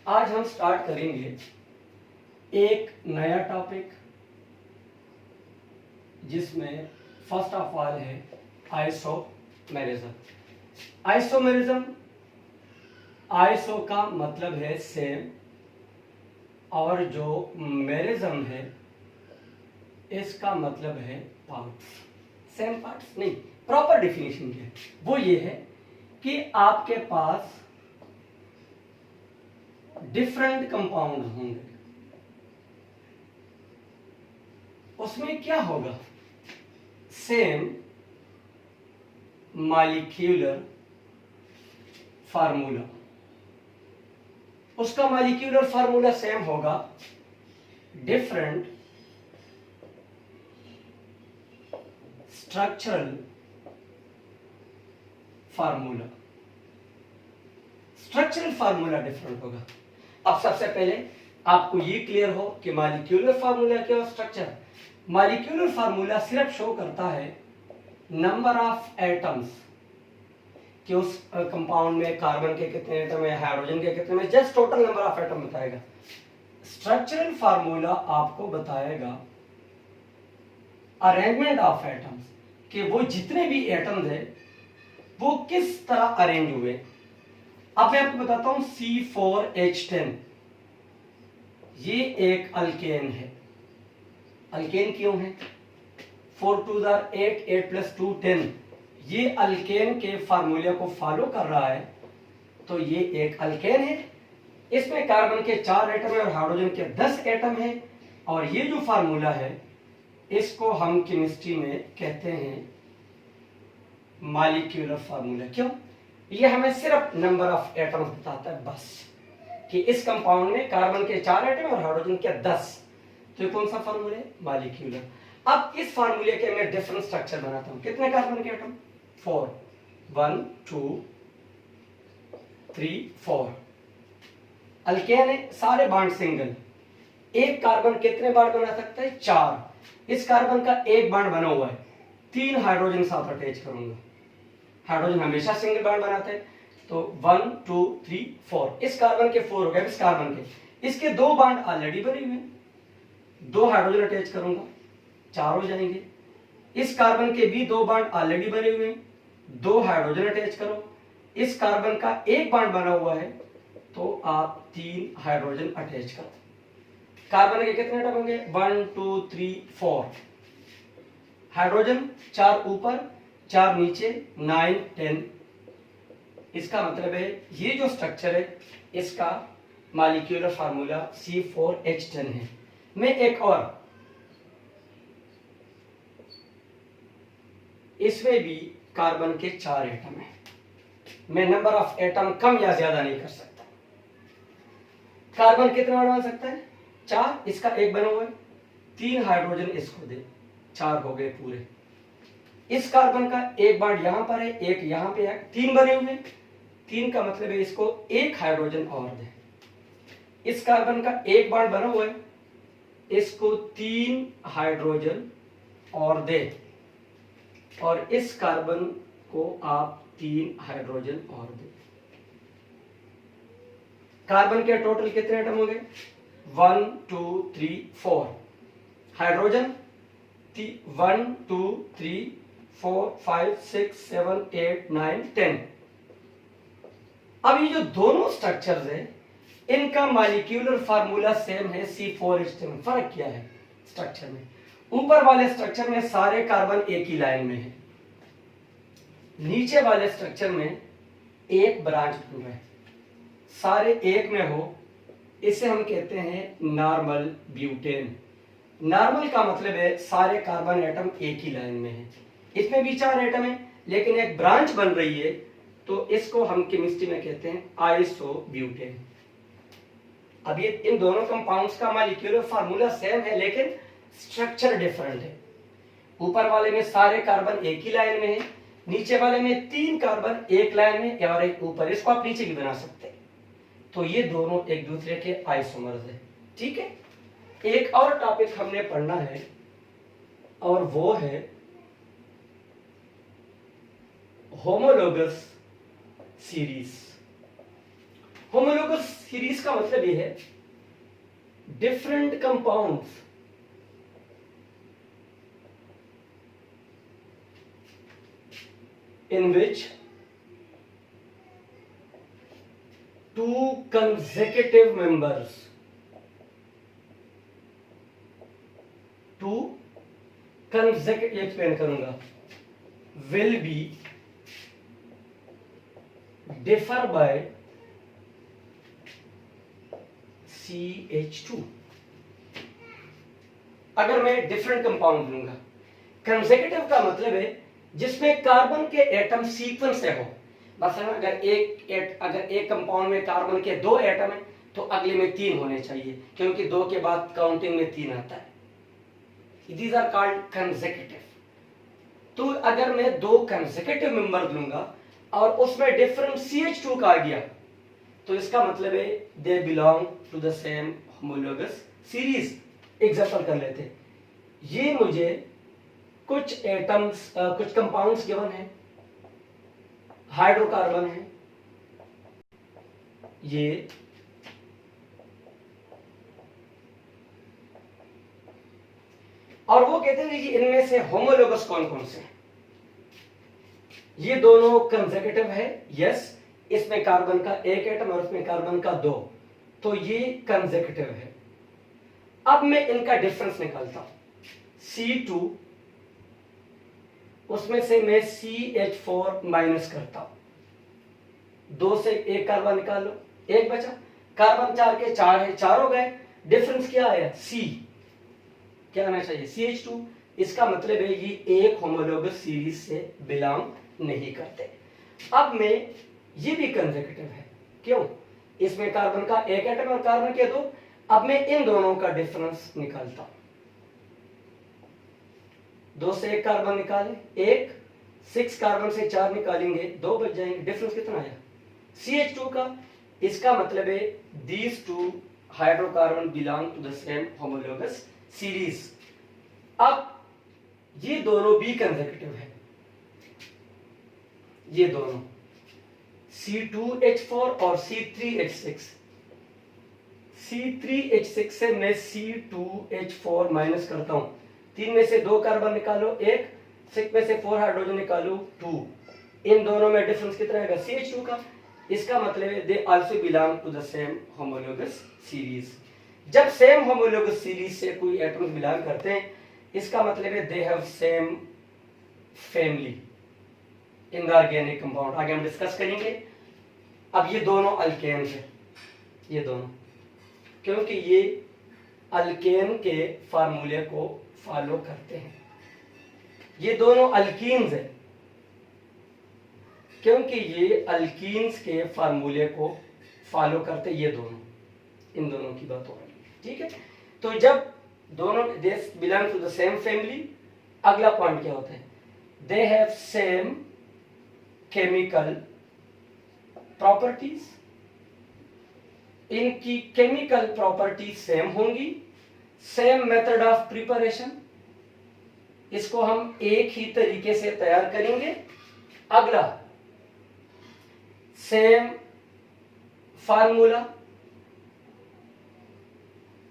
आज हम स्टार्ट करेंगे एक नया टॉपिक जिसमें फर्स्ट ऑफ ऑल है आइसोमेरिज्म। आइसोमेरिज्म, आइसो का मतलब है सेम और जो मेरिज्म है इसका मतलब है पार्ट्स। सेम पार्ट्स नहीं, प्रॉपर डेफिनेशन क्या है वो ये है कि आपके पास डिफरेंट कंपाउंड होंगे, उसमें क्या होगा, सेम मॉलिक्यूलर फार्मूला, उसका मॉलिक्यूलर फार्मूला सेम होगा, different structural formula, structural formula different होगा। अब सबसे पहले आपको ये क्लियर हो कि मॉलिक्यूलर फार्मूला क्या है, स्ट्रक्चर। मॉलिक्यूलर फार्मूला सिर्फ शो करता है नंबर ऑफ एटम्स कि उस कंपाउंड में कार्बन के कितने एटम है, हाइड्रोजन के कितने में, just total number of atom बताएगा। स्ट्रक्चरल फार्मूला आपको बताएगा अरेंजमेंट ऑफ एटम्स कि वो जितने भी एटम्स है वो किस तरह अरेंज हुए। अब मैं आपको बताता हूं C4H10 ये एक अल्केन है। अल्केन क्यों है? 4 2 8, 8 + 2 10। ये अल्केन के फार्मूले को फॉलो कर रहा है तो ये एक अल्केन है। इसमें कार्बन के 4 एटम है और हाइड्रोजन के 10 एटम है। और ये जो फार्मूला है इसको हम केमिस्ट्री में कहते हैं मॉलिक्यूलर फार्मूला। क्यों? ये हमें सिर्फ नंबर ऑफ एटम्स बताता है बस, कि इस कंपाउंड में कार्बन के 4 एटम और हाइड्रोजन के 10। तो ये कौन सा फार्मूला है? मॉलिक्यूलर। अब इस फार्मूले के मैं डिफरेंट स्ट्रक्चर बनाता हूं। कितने कार्बन के एटम? 4, 1 2 3 4। अल्केन है, सारे बॉन्ड सिंगल। एक कार्बन कितने बॉन्ड बना सकता है? 4। इस कार्बन का एक बॉन्ड बना हुआ है, 3 हाइड्रोजन साथ अटैच करूंगा। हाइड्रोजन हमेशा सिंगल बॉन्ड बनाते हैं तो 1 2 3 4। इस कार्बन के 4 हो गए। इस कार्बन के इसके 2 बॉन्ड ऑलरेडी बने हुए हैं, 2 हाइड्रोजन अटैच करूंगा, 4 हो जाएंगे। इस कार्बन के भी 2 बॉन्ड ऑलरेडी बने हुए हैं, 2 हाइड्रोजन अटैच करो। इस कार्बन का एक बॉन्ड बना हुआ है तो आप 3 हाइड्रोजन अटैच करो। कार्बन के कितने एटम होंगे? 1 2 3 4। हाइड्रोजन 4 ऊपर 4 नीचे, 9 10। इसका मतलब है ये जो स्ट्रक्चर है इसका मॉलिक्यूलर फार्मूला C4H10 है। मैं एक और, इसमें भी कार्बन के 4 एटम है। मैं नंबर ऑफ एटम कम या ज्यादा नहीं कर सकता। कार्बन कितना बना सकता है? 4। इसका एक बना हुआ है, 3 हाइड्रोजन इसको दे, 4 हो गए पूरे। इस कार्बन का एक बॉन्ड यहां पर है, एक यहां पे है, 3 बने हुए। 3 का मतलब है इसको एक हाइड्रोजन और दे। इस कार्बन का एक बॉन्ड बना हुआ है, इसको 3 हाइड्रोजन और दे। और इस कार्बन को आप 3 हाइड्रोजन और दे। कार्बन के टोटल कितने एटम हो गए? 1 2 3 4। हाइड्रोजन 1 2 3 4 5 6 7 8 9 10। अब ये जो दोनों स्ट्रक्चर्स है इनका मॉलिक्यूलर फार्मूला सेम है C4H10। फर्क क्या है स्ट्रक्चर में? ऊपर वाले स्ट्रक्चर में सारे कार्बन एक ही लाइन में है, नीचे वाले स्ट्रक्चर में एक ब्रांच बन रहा है, सारे एक में हो, इसे हम कहते हैं नॉर्मल ब्यूटेन। नॉर्मल का मतलब है सारे कार्बन एटम एक ही लाइन में है। इसमें भी 4 एटम है लेकिन एक ब्रांच बन रही है तो इसको हम केमिस्ट्री में कहते हैं आइसोब्यूटेन। अब ये इन दोनों कंपाउंड्स का मॉलिक्यूलर फार्मूला सेम है लेकिन स्ट्रक्चर डिफरेंट है। ऊपर वाले में सारे कार्बन एक ही लाइन में है, नीचे वाले में 3 कार्बन एक लाइन में और एक ऊपर। इसको आप नीचे भी बना सकते हैं। तो ये दोनों एक दूसरे के आइसोमर्स है। ठीक है, एक और टॉपिक हमने पढ़ना है और वो है होमोलोगस सीरीज। होमोलोगस सीरीज का मतलब ये है different compounds in which two consecutive members explain करूंगा will be differ by CH2। अगर मैं डिफरेंट कंपाउंड लूंगा, कंसेक्यूटिव का मतलब है जिसमें कार्बन के एटम सीक्वेंस से हो। मसलन अगर एक कंपाउंड में कार्बन के 2 एटम है तो अगले में 3 होने चाहिए, क्योंकि 2 के बाद काउंटिंग में 3 आता है। These are called consecutive। तो अगर मैं 2 consecutive मेंबर लूंगा और उसमें डिफरेंट CH2 का आ गया तो इसका मतलब है they belong to the same homologous series. Example कर लेते हैं, ये मुझे कुछ एटम्स कुछ कंपाउंड्स गिवन है, हाइड्रोकार्बन है, ये और वो कहते हैं कि इनमें से होमोलोगस कौन कौन से हैं। ये दोनों कंसेक्यूटिव है, यस, इसमें कार्बन का 1 एटम और इसमें कार्बन का 2, तो ये कंसेक्यूटिव है। अब मैं इनका डिफरेंस निकालता हूं, C2 उसमें से मैं CH4 माइनस करता हूं, 2 से 1 कार्बन निकालो, 1 बचा, कार्बन 4 के 4 है, 4 हो गए, डिफरेंस क्या आया, C, क्या आना चाहिए CH2। इसका मतलब है ये एक होमोलोगस सीरीज से बिलोंग नहीं करते। अब मैं ये भी कंसेक्यूटिव है, क्यों, इसमें कार्बन का 1 एटम और कार्बन के 2। अब मैं इन दोनों का डिफरेंस निकालता हूं, 2 से 1 कार्बन निकालें, 1, 6 कार्बन से 4 निकालेंगे, 2 बच जाएंगे, डिफरेंस कितना आया CH2 का। इसका मतलब है these two hydrocarbon belong to the same homologous series. अब ये दोनों भी कंसेक्यूटिव है, ये दोनों C2H4 और C3H6। C3H6 से मैं C2H4 माइनस करता हूं, 3 में से 2 कार्बन निकालो 1, 6 में से 4 हाइड्रोजन निकालो 2, इन दोनों में डिफरेंस कितना आएगा CH2 का। इसका मतलब है they also belong to the same homologous series. जब सेम होमोलोगस सीरीज से कोई एटम्स बिलोंग करते हैं, इसका मतलब है they have same family in the organic compound. आगे हम डिस्कस करेंगे। अब ये दोनों अल्केन्स हैं, ये दोनों, क्योंकि ये अल्केन के फार्मूले को फॉलो करते हैं। ये दोनों अल्कीन्स हैं, क्योंकि ये अल्कीन्स के फार्मूले को फॉलो करते, ये दोनों, इन दोनों की बात हो रही है, ठीक है। तो जब दोनों they belong to the same family, अगला पॉइंट क्या होता है, they have same chemical properties, इनकी केमिकल प्रॉपर्टीज सेम होंगी, सेम मेथड ऑफ प्रिपरेशन, इसको हम एक ही तरीके से तैयार करेंगे। अगला सेम फार्मूला,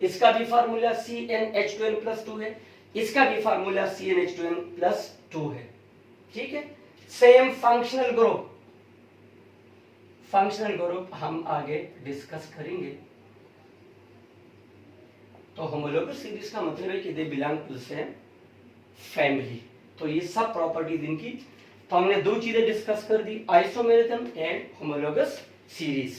इसका भी फार्मूला CnH2n+2 है, इसका भी फार्मूला CnH2n+2 है, ठीक है। Same functional group, functional group हम आगे डिस्कस करेंगे। तो होमोलोगस सीरीज का मतलब है कि they belong to the same family. तो ये सब प्रॉपर्टीज इनकी, तो हमने 2 चीजें डिस्कस कर दी, आइसोमेरिज्म एंड होमोलोगस सीरीज।